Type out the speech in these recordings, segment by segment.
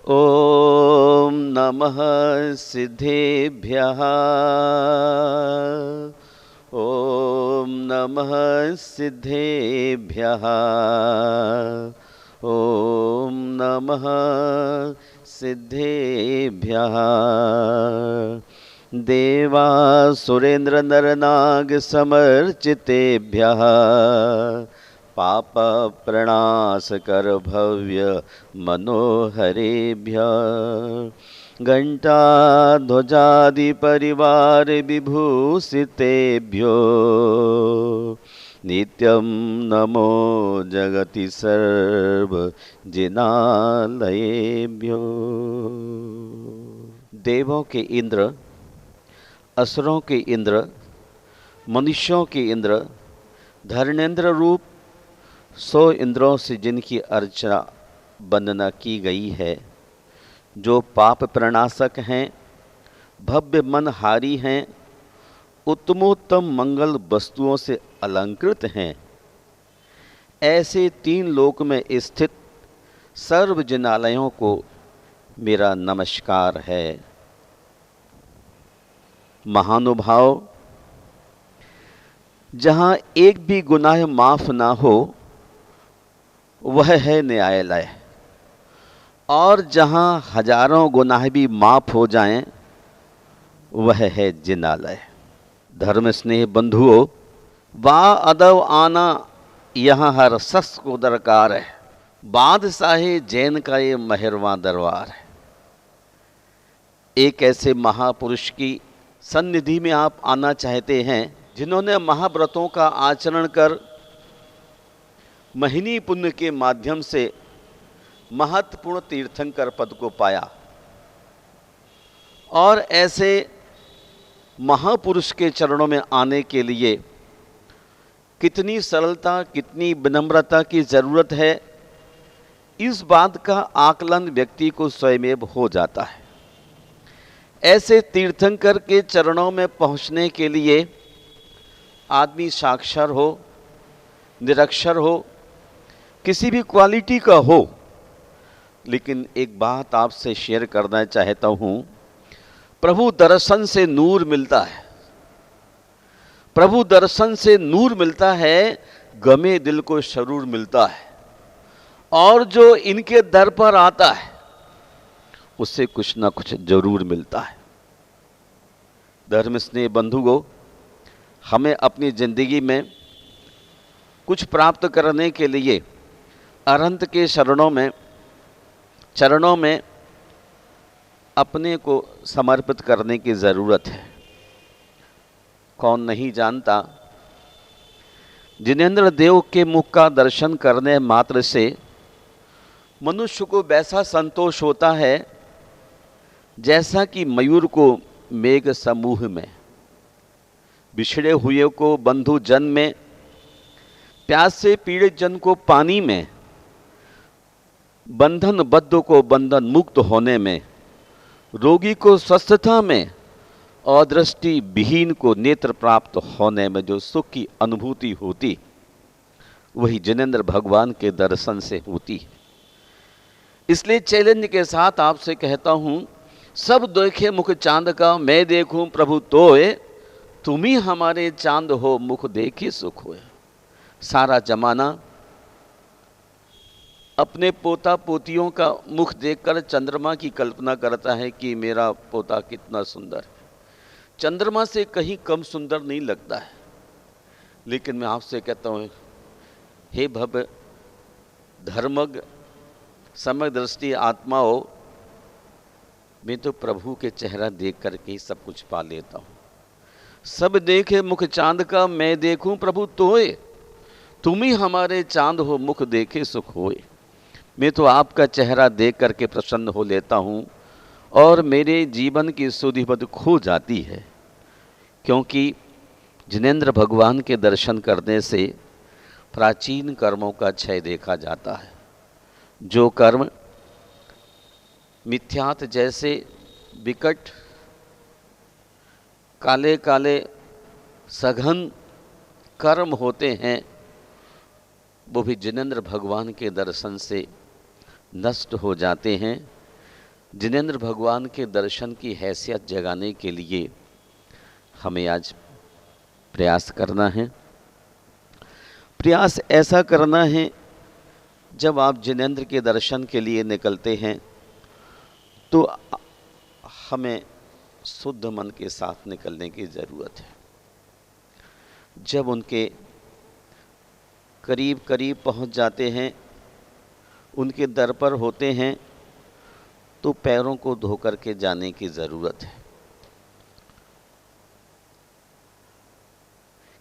ॐ नमः सिद्धेभ्यः। ॐ नमः सिद्धेभ्यः। ॐ नमः सिद्धेभ्यः। देवासुरेन्द्र नरनाग समर्चितेभ्यः पाप प्रणाशकर भव्य मनोहरेभ्यः घंटाध्वजादि परिवार विभूषितेभ्यो नित्यं नमो जगति सर्व जिनालयेभ्यो। देवों के इंद्र, असुरों के इंद्र, मनुष्यों के इंद्र, धर्मेंद्र रूप 100 इंद्रों से जिनकी अर्चना वंदना की गई है, जो पाप प्रणाशक हैं, भव्य मनहारी हैं, उत्तमोत्तम मंगल वस्तुओं से अलंकृत हैं, ऐसे 3 लोक में स्थित सर्व जिनालयों को मेरा नमस्कार है। महानुभाव, जहाँ एक भी गुनाह माफ ना हो वह है न्यायालय, और जहाँ हजारों गुनाह भी माफ हो जाएं वह है जिनालय। धर्म स्नेह बंधुओं, वाह अदब आना यहाँ हर शख्स को दरकार है। बादशाह जैन का ये मेहरबां दरबार है। एक ऐसे महापुरुष की सन्निधि में आप आना चाहते हैं जिन्होंने महाव्रतों का आचरण कर महीनी पुण्य के माध्यम से महत्वपूर्ण तीर्थंकर पद को पाया, और ऐसे महापुरुष के चरणों में आने के लिए कितनी सरलता, कितनी विनम्रता की ज़रूरत है, इस बात का आकलन व्यक्ति को स्वयमेव हो जाता है। ऐसे तीर्थंकर के चरणों में पहुंचने के लिए आदमी साक्षर हो, निरक्षर हो, किसी भी क्वालिटी का हो, लेकिन एक बात आपसे शेयर करना चाहता हूँ। प्रभु दर्शन से नूर मिलता है, प्रभु दर्शन से नूर मिलता है, गमे दिल को सरूर मिलता है, और जो इनके दर पर आता है उससे कुछ ना कुछ जरूर मिलता है। धर्म स्नेह बंधुओं, हमें अपनी जिंदगी में कुछ प्राप्त करने के लिए अनंत के चरणों में अपने को समर्पित करने की ज़रूरत है। कौन नहीं जानता, जिनेंद्र देव के मुख का दर्शन करने मात्र से मनुष्य को वैसा संतोष होता है जैसा कि मयूर को मेघ समूह में, बिछड़े हुए को बंधु जन में, प्यास से पीड़ित जन को पानी में, बंधन बद्ध को बंधन मुक्त होने में, रोगी को स्वस्थता में, और दृष्टि विहीन को नेत्र प्राप्त होने में जो सुख की अनुभूति होती, वही जिनेंद्र भगवान के दर्शन से होती। इसलिए चैलेंज के साथ आपसे कहता हूं, सब देखे मुख चांद का, मैं देखूं प्रभु तोए, तुम ही हमारे चांद हो, मुख देखी सुख होए। सारा जमाना अपने पोता पोतियों का मुख देखकर चंद्रमा की कल्पना करता है कि मेरा पोता कितना सुंदर है। चंद्रमा से कहीं कम सुंदर नहीं लगता है। लेकिन मैं आपसे कहता हूँ, हे भव्य धर्मज्ञ समय दृष्टि आत्माओं, मैं तो प्रभु के चेहरा देख करके ही सब कुछ पा लेता हूँ। सब देखे मुख चांद का, मैं देखूं प्रभु तोए, तुम ही हमारे चांद हो, मुख देखे सुख होए। मैं तो आपका चेहरा देख करके प्रसन्न हो लेता हूँ, और मेरे जीवन की सुधिबद खो जाती है, क्योंकि जिनेंद्र भगवान के दर्शन करने से प्राचीन कर्मों का क्षय देखा जाता है। जो कर्म मिथ्यात जैसे विकट काले काले सघन कर्म होते हैं, वो भी जिनेंद्र भगवान के दर्शन से नष्ट हो जाते हैं। जिनेंद्र भगवान के दर्शन की हैसियत जगाने के लिए हमें आज प्रयास करना है। प्रयास ऐसा करना है, जब आप जिनेंद्र के दर्शन के लिए निकलते हैं तो हमें शुद्ध मन के साथ निकलने की ज़रूरत है। जब उनके करीब करीब पहुंच जाते हैं, उनके दर पर होते हैं, तो पैरों को धो करके जाने की ज़रूरत है,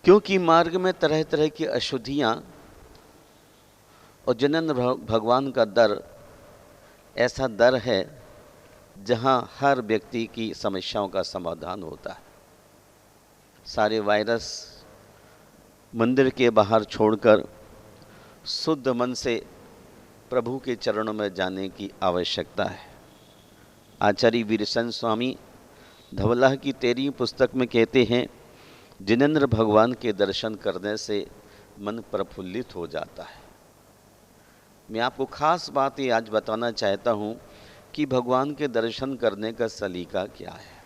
क्योंकि मार्ग में तरह तरह की अशुद्धियाँ और जिनेंद्र भगवान का दर ऐसा दर है जहाँ हर व्यक्ति की समस्याओं का समाधान होता है। सारे वायरस मंदिर के बाहर छोड़कर शुद्ध मन से प्रभु के चरणों में जाने की आवश्यकता है। आचार्य वीरसन स्वामी धवला की 13वीं पुस्तक में कहते हैं, जिनेंद्र भगवान के दर्शन करने से मन प्रफुल्लित हो जाता है। मैं आपको खास बात ये आज बताना चाहता हूँ कि भगवान के दर्शन करने का सलीका क्या है।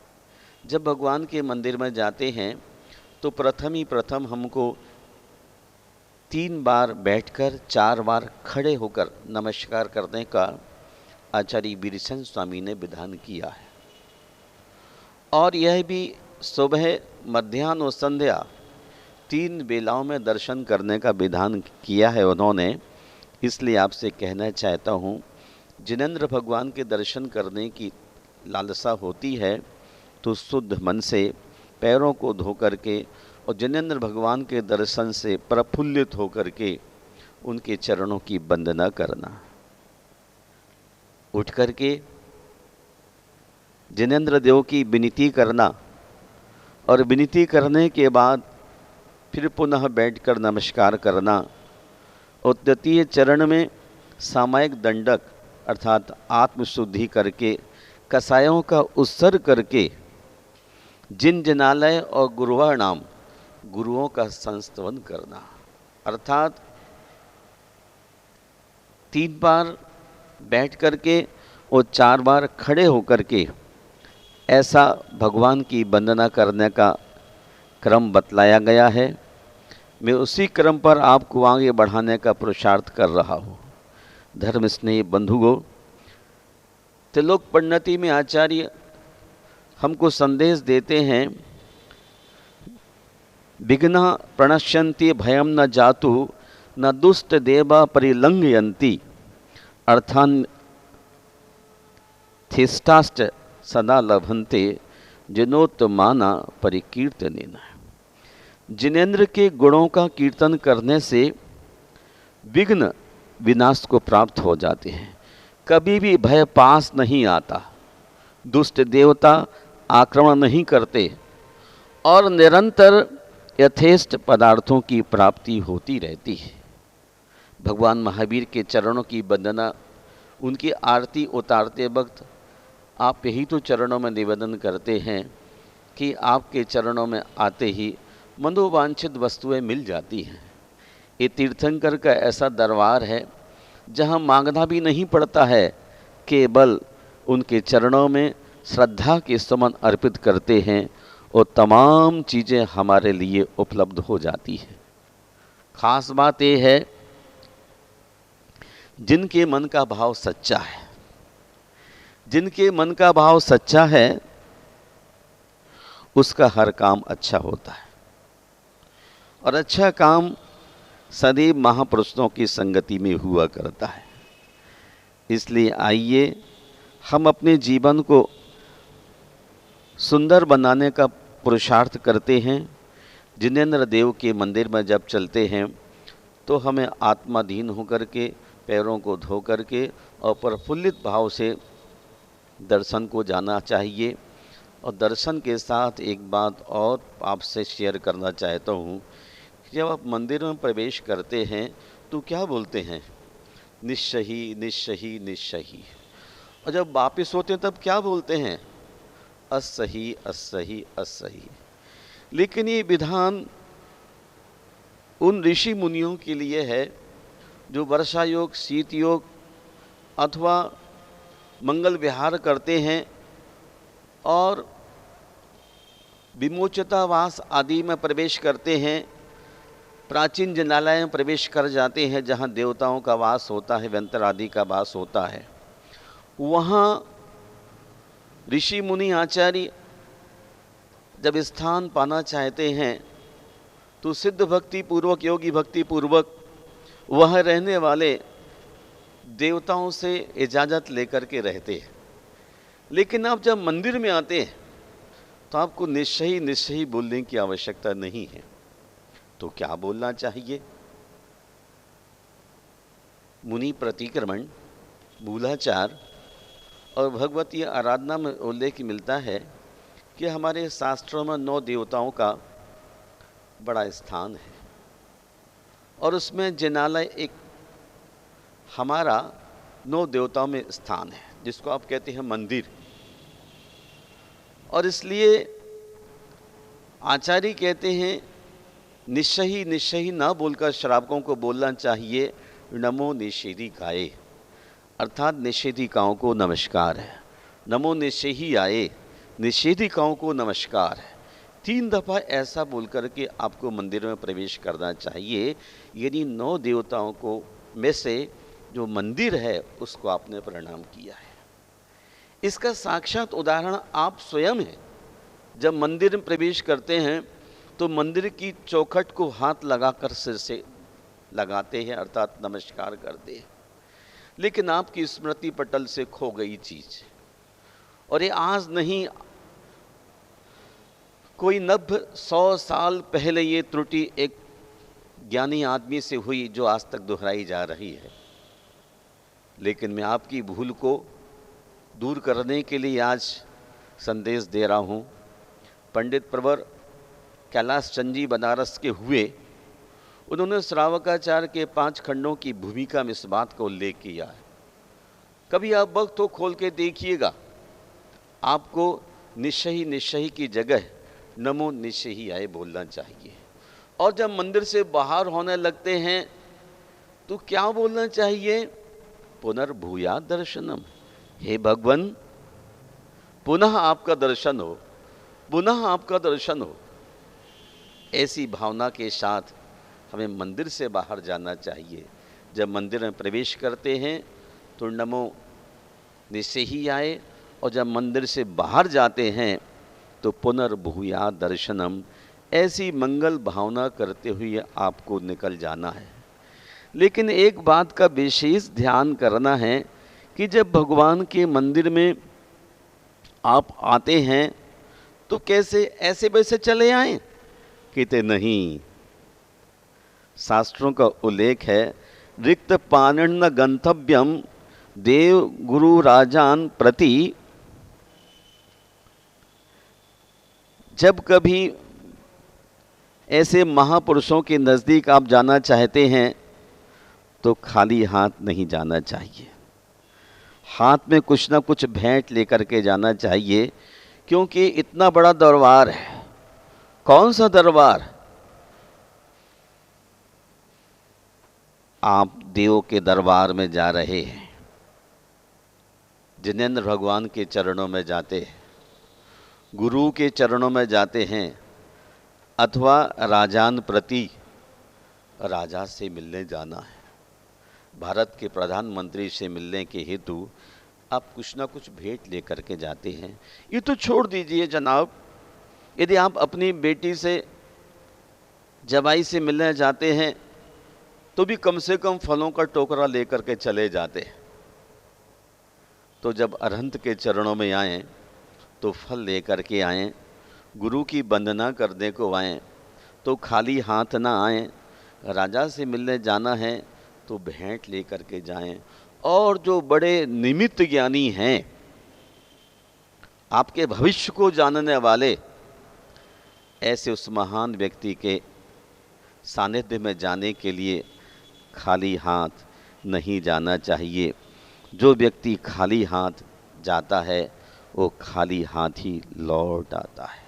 जब भगवान के मंदिर में जाते हैं तो प्रथम हमको 3 बार बैठकर 4 बार खड़े होकर नमस्कार करने का आचार्य वीरसन स्वामी ने विधान किया है। और यह भी सुबह, मध्याह्न और संध्या 3 बेलाओं में दर्शन करने का विधान किया है उन्होंने। इसलिए आपसे कहना चाहता हूँ, जिनेंद्र भगवान के दर्शन करने की लालसा होती है तो शुद्ध मन से पैरों को धो करके और जिनेंद्र भगवान के दर्शन से प्रफुल्लित होकर के उनके चरणों की वंदना करना। उठ करके जिनेंद्र देव की विनती करना और विनती करने के बाद फिर पुनः बैठकर नमस्कार करना और द्वितीय चरण में सामायिक दंडक अर्थात आत्मशुद्धि करके कसायों का उत्सर्ग करके जिन जिनालय और गुरुवाणाम गुरुओं का संस्तवन करना, अर्थात 3 बार बैठ करके और 4 बार खड़े होकर के ऐसा भगवान की वंदना करने का क्रम बतलाया गया है। मैं उसी क्रम पर आपको आगे बढ़ाने का पुरुषार्थ कर रहा हूँ। धर्म स्नेही बंधुगो, त्रिलोक परिणति में आचार्य हमको संदेश देते हैं, विघ्ना प्रणश्यन्ति भयम न जातु न दुष्ट देवा परिलंघयन्ति अर्थान थिष्टाष्ट सदा लभन्ते जिनोत्तमाना परिकीर्तनेन। जिनेंद्र के गुणों का कीर्तन करने से विघ्न विनाश को प्राप्त हो जाते हैं। कभी भी भय पास नहीं आता, दुष्ट देवता आक्रमण नहीं करते और निरंतर यथेष्ट पदार्थों की प्राप्ति होती रहती है। भगवान महावीर के चरणों की वंदना, उनकी आरती उतारते वक्त आप यही तो चरणों में निवेदन करते हैं कि आपके चरणों में आते ही मनोवांछित वस्तुएं मिल जाती हैं। ये तीर्थंकर का ऐसा दरबार है जहां मांगना भी नहीं पड़ता है, केवल उनके चरणों में श्रद्धा के सुमन अर्पित करते हैं और तमाम चीज़ें हमारे लिए उपलब्ध हो जाती हैं। खास बात यह है, जिनके मन का भाव सच्चा है, जिनके मन का भाव सच्चा है, उसका हर काम अच्छा होता है और अच्छा काम सदैव महापुरुषों की संगति में हुआ करता है। इसलिए आइए हम अपने जीवन को सुंदर बनाने का पुरुषार्थ करते हैं। जिनेंद्र देव के मंदिर में जब चलते हैं तो हमें आत्माधीन होकर के पैरों को धो करके और प्रफुल्लित भाव से दर्शन को जाना चाहिए। और दर्शन के साथ एक बात और आपसे शेयर करना चाहता हूँ, जब आप मंदिर में प्रवेश करते हैं तो क्या बोलते हैं? निश्चही निश्चही निश्चही। और जब वापस होते हैं तब क्या बोलते हैं? असही असही असही। लेकिन ये विधान उन ऋषि मुनियों के लिए है जो वर्षा योग, शीत योग अथवा मंगल विहार करते हैं और विमोचतावास आदि में प्रवेश करते हैं, प्राचीन जिनालय में प्रवेश कर जाते हैं जहाँ देवताओं का वास होता है, व्यंतर आदि का वास होता है। वहाँ ऋषि मुनि आचार्य जब स्थान पाना चाहते हैं तो सिद्ध भक्ति पूर्वक, योगी भक्ति पूर्वक वह रहने वाले देवताओं से इजाज़त लेकर के रहते हैं। लेकिन आप जब मंदिर में आते हैं तो आपको निश्चय ही बोलने की आवश्यकता नहीं है। तो क्या बोलना चाहिए? मुनि प्रतिक्रमण, मूलाचार और भगवतीय आराधना में उल्लेख मिलता है कि हमारे शास्त्रों में 9 देवताओं का बड़ा स्थान है और उसमें जिनालय एक हमारा 9 देवताओं में स्थान है, जिसको आप कहते हैं मंदिर। और इसलिए आचार्य कहते हैं निश्चय ही ना बोलकर श्रावकों को बोलना चाहिए नमो निषेधिकाए, अर्थात निषेधिकाओं को नमस्कार है। नमो निषेधियाए, निषेधिकाओं को नमस्कार है। 3 दफ़ा ऐसा बोल कर के आपको मंदिर में प्रवेश करना चाहिए, यानी 9 देवताओं को में से जो मंदिर है उसको आपने प्रणाम किया है। इसका साक्षात उदाहरण आप स्वयं हैं। जब मंदिर में प्रवेश करते हैं तो मंदिर की चौखट को हाथ लगाकर सिर से लगाते हैं, अर्थात नमस्कार करते हैं। लेकिन आपकी स्मृति पटल से खो गई चीज, और ये आज नहीं, कोई 90-100 साल पहले ये त्रुटि एक ज्ञानी आदमी से हुई जो आज तक दोहराई जा रही है। लेकिन मैं आपकी भूल को दूर करने के लिए आज संदेश दे रहा हूँ। पंडित प्रवर कैलाश चंद जी बनारस के हुए, उन्होंने श्रावकाचार्य के 5 खंडों की भूमिका में इस बात का उल्लेख किया है। कभी आप वक्त तो खोल के देखिएगा, आपको निश्चय की जगह नमो निषेधियाए बोलना चाहिए। और जब मंदिर से बाहर होने लगते हैं तो क्या बोलना चाहिए? पुनर्भूया दर्शनम, हे भगवान पुनः आपका दर्शन हो, पुनः आपका दर्शन हो। ऐसी भावना के साथ हमें मंदिर से बाहर जाना चाहिए। जब मंदिर में प्रवेश करते हैं तो नमो निषेधियाए, और जब मंदिर से बाहर जाते हैं तो पुनर्भूया दर्शनम, ऐसी मंगल भावना करते हुए आपको निकल जाना है। लेकिन एक बात का विशेष ध्यान करना है कि जब भगवान के मंदिर में आप आते हैं तो कैसे ऐसे वैसे चले आएं? कहते नहीं, शास्त्रों का उल्लेख है रिक्त पाणिर्न गंतव्यम देव गुरु राजान प्रति। जब कभी ऐसे महापुरुषों के नज़दीक आप जाना चाहते हैं तो खाली हाथ नहीं जाना चाहिए, हाथ में कुछ ना कुछ भेंट लेकर के जाना चाहिए, क्योंकि इतना बड़ा दरबार है। कौन सा दरबार? आप देव के दरबार में जा रहे हैं, जिनेंद्र भगवान के चरणों में जाते हैं, गुरु के चरणों में जाते हैं, अथवा राजान प्रति, राजा से मिलने जाना है, भारत के प्रधानमंत्री से मिलने के हेतु आप कुछ ना कुछ भेंट लेकर के जाते हैं। ये तो छोड़ दीजिए जनाब, यदि आप अपनी बेटी से, जवाई से मिलने जाते हैं तो भी कम से कम फलों का टोकरा लेकर के चले जाते हैं। तो जब अरहंत के चरणों में आएँ तो फल लेकर के आएँ, गुरु की वंदना करने को आएँ तो खाली हाथ ना आएँ। राजा से मिलने जाना है तो भेंट लेकर के जाएं। और जो बड़े निमित्त ज्ञानी हैं, आपके भविष्य को जानने वाले, ऐसे उस महान व्यक्ति के सानिध्य में जाने के लिए खाली हाथ नहीं जाना चाहिए। जो व्यक्ति खाली हाथ जाता है वो खाली हाथ ही लौट आता है।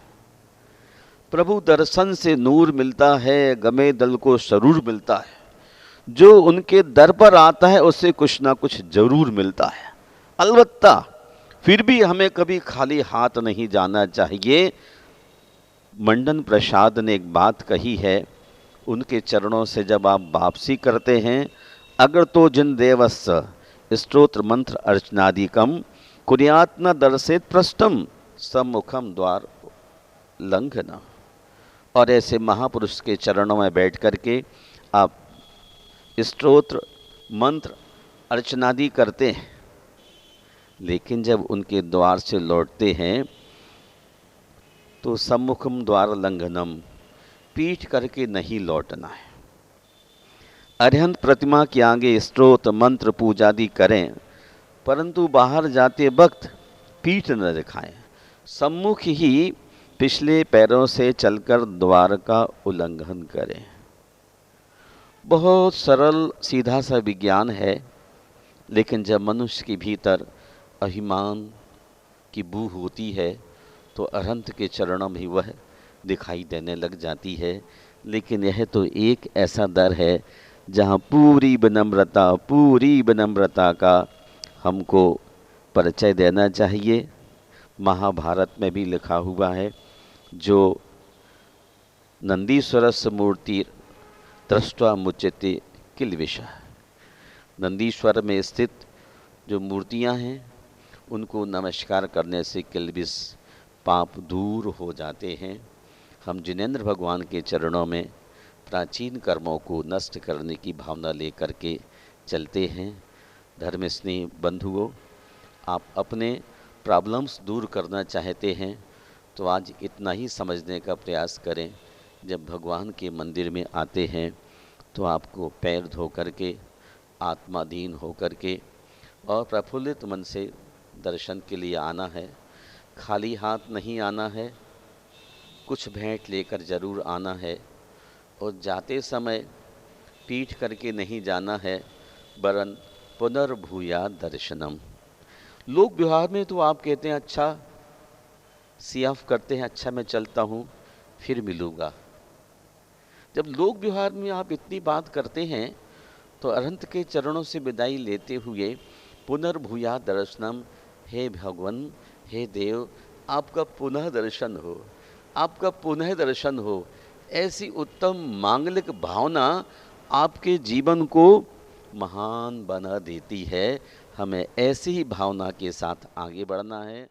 प्रभु दर्शन से नूर मिलता है, गमे दल को सरूर मिलता है। जो उनके दर पर आता है उससे कुछ ना कुछ जरूर मिलता है। अलबत्ता फिर भी हमें कभी खाली हाथ नहीं जाना चाहिए। मंडन प्रसाद ने एक बात कही है, उनके चरणों से जब आप वापसी करते हैं, अगर तो जिन देवस्य स्तोत्र मंत्र अर्चनादिकम कुर्यात् न दर्शेत पृष्ठम सम्मुखम द्वार लंघना। और ऐसे महापुरुष के चरणों में बैठ करके आप स्तोत्र मंत्र अर्चनादि करते हैं, लेकिन जब उनके द्वार से लौटते हैं तो सम्मुखम द्वार लंघनम, पीठ करके नहीं लौटना है। अरिहंत प्रतिमा के आगे स्तोत्र मंत्र पूजादि करें, परंतु बाहर जाते वक्त पीठ न दिखाएं, सम्मुख ही पिछले पैरों से चलकर द्वार का उल्लंघन करें। बहुत सरल सीधा सा विज्ञान है, लेकिन जब मनुष्य के भीतर अभिमान की बू होती है तो अरहंत के चरणों में वह दिखाई देने लग जाती है। लेकिन यह तो एक ऐसा दर है जहाँ पूरी विनम्रता का हमको परिचय देना चाहिए। महाभारत में भी लिखा हुआ है, जो नंदीश्वरस्य मूर्ति दृष्ट्वा मुच्यते किल विषः। नंदीश्वर में स्थित जो मूर्तियां हैं उनको नमस्कार करने से किल्बिष पाप दूर हो जाते हैं। हम जिनेंद्र भगवान के चरणों में प्राचीन कर्मों को नष्ट करने की भावना लेकर के चलते हैं। धर्म स्नेही बंधुओं, आप अपने प्रॉब्लम्स दूर करना चाहते हैं तो आज इतना ही समझने का प्रयास करें, जब भगवान के मंदिर में आते हैं तो आपको पैर धो करके, आत्माधीन हो करके और प्रफुल्लित मन से दर्शन के लिए आना है। खाली हाथ नहीं आना है, कुछ भेंट लेकर जरूर आना है। और जाते समय पीठ करके नहीं जाना है, वरन पुनर्भूया दर्शनम। लोक व्यवहार में तो आप कहते हैं अच्छा, सियाफ करते हैं, अच्छा मैं चलता हूँ फिर मिलूँगा। जब लोक व्यवहार में आप इतनी बात करते हैं तो अरहंत के चरणों से विदाई लेते हुए पुनर्भूया दर्शनम, हे भगवान, हे देव, आपका पुनः दर्शन हो, आपका पुनः दर्शन हो। ऐसी उत्तम मांगलिक भावना आपके जीवन को महान बना देती है। हमें ऐसी ही भावना के साथ आगे बढ़ना है।